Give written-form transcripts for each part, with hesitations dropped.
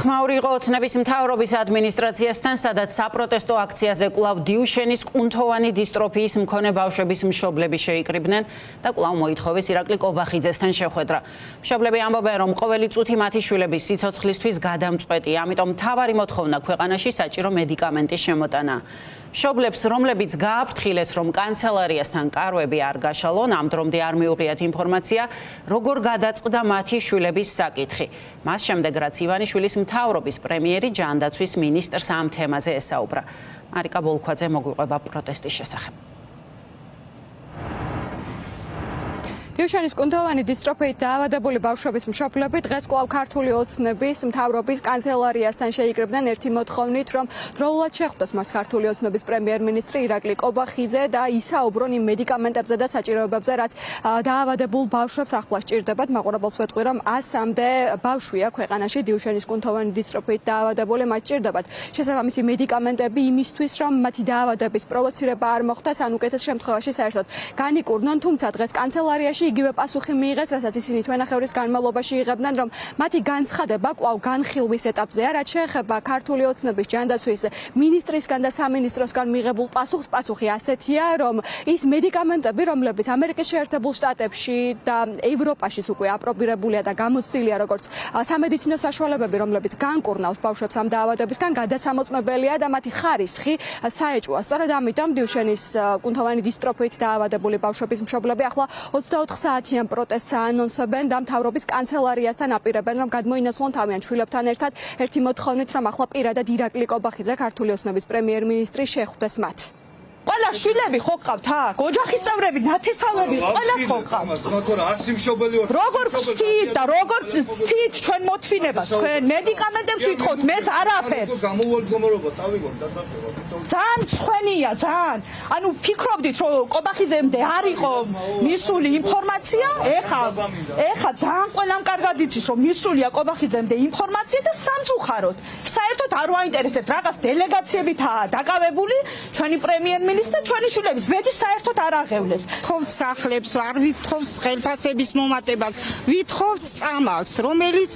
ხმაური იყო ოცნების მთავრობის ადმინისტრაციასთან, სადაც საპროტესტო აქციაზე კვლავ დიუშენის კუნთოვანი დისტროფიის მქონე ბავშვების მშობლები შეიკრიბნენ და კვლავ მოითხოვეს ირაკლი კობახიძესთან შეხვედრა. მშობლები ამბობენ, რომ ყოველი წუთი მათი შვილების სიცოცხლისთვის გადამწყვეტია, ამიტომ მთავარი მოთხოვნა ქვეყანაში საჭირო მედიკამენტის შემოტანაა. მშობლებს, რომლებიც გააფრთხილეს, რომ კანცელარიასთან კარვები არ გაშალონ, ამ დრომდე არ მიუღიათ ინფორმაცია, როგორ გადაწყდა მათი შვილების საკითხი. მას შემდეგ, რაც ივანიშვილის მთავრობის პრემიერი ჯანდაცვის მინისტრს ამ თემაზე ესაუბრა. მარიკა ბოლქვაძე მოგვიყვება პროტესტის შესახებ. დიუშენის კუნთოვანი დისტროფიით დაავადებული ბავშვების მშობლები დღეს კვლავ ქართული ოცნების მთავრობის კანცელარიასთან შეიკრიბნენ ერთი მოთხოვნით, რომ დროულად შეხვდეს მას ქართული ოცნების პრემიერ-მინისტრი ირაკლი კობახიძე და ისაუბრონ იმ მედიკამენტებზე და საჭიროებებზე, რაც დაავადებულ ბავშვებს ახლა სჭირდებათ. მაყურებელს ვეთქვი, რომ 100-მდე ბავშვია ქვეყანაში დიუშენის კუნთოვანი დისტროფიით დაავადებული, მათ სჭირდებათ შესაბამისი მედიკამენტები იმისთვის, რომ მათი დაავადების პროვოცირება არ მოხდეს, ან უკეთეს შემთხვევაში საერთოდ განიკურნონ. თუმცა დღეს კანცელარიაში იგივე პასუხი მიიღეს, რასაც ისინი თვენახევრის განმავლობაში იღებდნენ, რომ მათი განცხადება კვლავ განხილვის ეტაპზეა, რაც შეეხება ქართული ოცნების ჯანდაცვის მინისტრისგან და სამინისტროსგან მიღებულ პასუხს. პასუხი ასეთია, რომ ის მედიკამენტები, რომლებიც ამერიკის შეერთებულ შტატებში და ევროპაშიც უკვე აპრობირებულია და გამოცდილია როგორც სამედიცინო საშუალებები, რომლებიც განკურნავს ბავშვებს ამ დაავადებისგან, გადასამოწმებელია და მათი ხარისხი საეჭვოა. სწორედ ამიტომ დიუშენის კუნთოვანი დისტროფიით დაავადებული ბავშვების მშობლები ახლა 24 საათიან პროტესტს აანონსებენ და მთავრობის კანცელარიასთან აპირებენ, რომ გადმოინაცვლონ თავიანთ შვილებთან ერთად ერთი მოთხოვნით, რომ ახლა პირადად ირაკლი კობახიძე, ქართული ოცნების პრემიერ-მინისტრი შეხვდეს მათ. ყველა შვილები ხო გყავთ აქ? ოჯახის წევრები, ნათესავები, ყველას ხო გყავთ? როგორ გწვით და როგორ გწვით ჩვენ მოთმინებას? თქვენ მედიკამენტებს ვითხოვთ, მეც არაფერს. ძალიან მწვენია, ძალიან. ანუ ფიქრობდით, რომ კობახიძემდე არ იყო მისული ინფორმაცია? ეხა ძალიან ყველამ კარგად იცის, რომ მისულია კობახიძემდე ინფორმაცია და სამწუხაროდ. საერთოდ არ ვაინტერესებთ, რაღაც დელეგაციებითაა დაკავებული ჩვენი პრემიერ-მინისტრი და ჩვენი შვილების ბედი საერთოდ არ აღევლებს. ვითხოვთ სახლებს, არ ვითხოვთ ხელფასების მომატებას, ვითხოვთ წამალს, რომელიც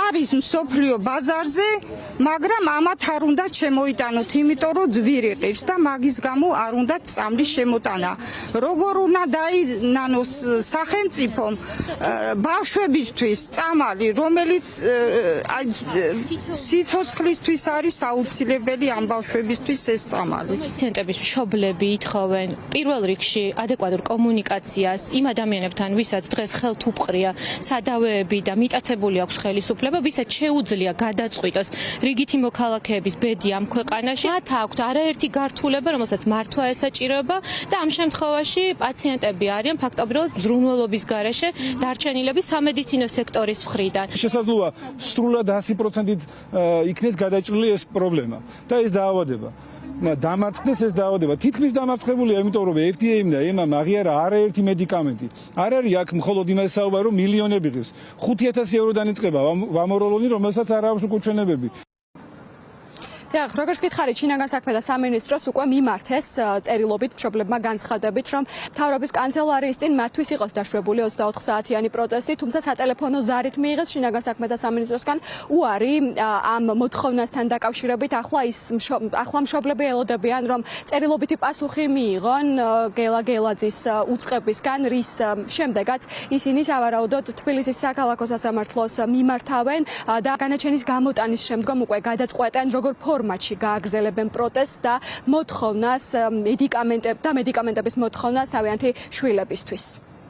არის მსოფლიო ბაზარზე, მაგრამ ამათ არ უნდა შემოიტანოთ, იმიტომ რომ ძვირი ყივს და მაგის გამო არ უნდა წამლის შემოტანა. როგორ უნდა დაინანოს სახელმწიფომ ბავშვებისთვის წამალი, რომელიც სიცოცხლისთვის არის აუცილებელი ამ ბავშვებისთვის ეს წამალი. პაციენტების მშობლები ითხოვენ პირველ რიგში ადეკვატურ კომუნიკაციას იმ ადამიანებთან, ვისაც დღეს ხელთ უპყრია სადავეები და მიტაცებული აქვს ხელისუფლება, ვისაც შეუძლია გადაწყვიტოს რიგითი მოქალაქეების ბედი ამ ქვეყანაში. მათ აქვთ არაერთი გართულება, რომელსაც მართვა ესაჭიროება და ამ შემთხვევაში პაციენტები არიან ფაქტობრივად ზრუნველობის გარეშე დარჩენილები სამედიცინო სექტორის მხრიდან. შესაძლოა სრულად 100%-ით იქნეს გადაჭრილი ეს პრობლემა და ეს დაავადება. დამარცხდეს ეს დაავადება. თითქმის დამარცხებულია, იმიტომ რომ FDA-მ და EMA-მ აღიარა არაერთი მედიკამენტი. არ არის აქ მხოლოდ იმას საუბარი, რომ მილიონები ღირს. 5000 ევროდან იწყება ვამოროლონი, რომელსაც არ აქვს უკვე ჩვენებები. დიახ, როგორც გითხარით, შინაგან საქმეთა სამინისტროს უკვე მიმართეს წერილობით მშობლებმა განცხადებით, რომ მთავრობის კანცელარიის წინ მათთვის იყოს დაშვებული 24 საათიანი პროტესტი, თუმცა სატელეფონო ზარით მიიღეს შინაგან საქმეთა სამინისტროსგან უარი ამ მოთხოვნასთან დაკავშირებით. ახლა მშობლები ელოდებიან, რომ წერილობითი პასუხი მიიღონ გელა გელაძის უწყებისგან, რის შემდეგაც ისინი სავარაუდოდ თბილისის საქალაქო სასამართლოს მიმართავენ და განაჩენის გამოტანის შემდგომ უკვე გადაწყვეტენ, როგორ ფორმატში გააგრძელებენ პროტესტს და მოთხოვნას მედიკამენტების მოთხოვნას თავიანთი შვილებისთვის.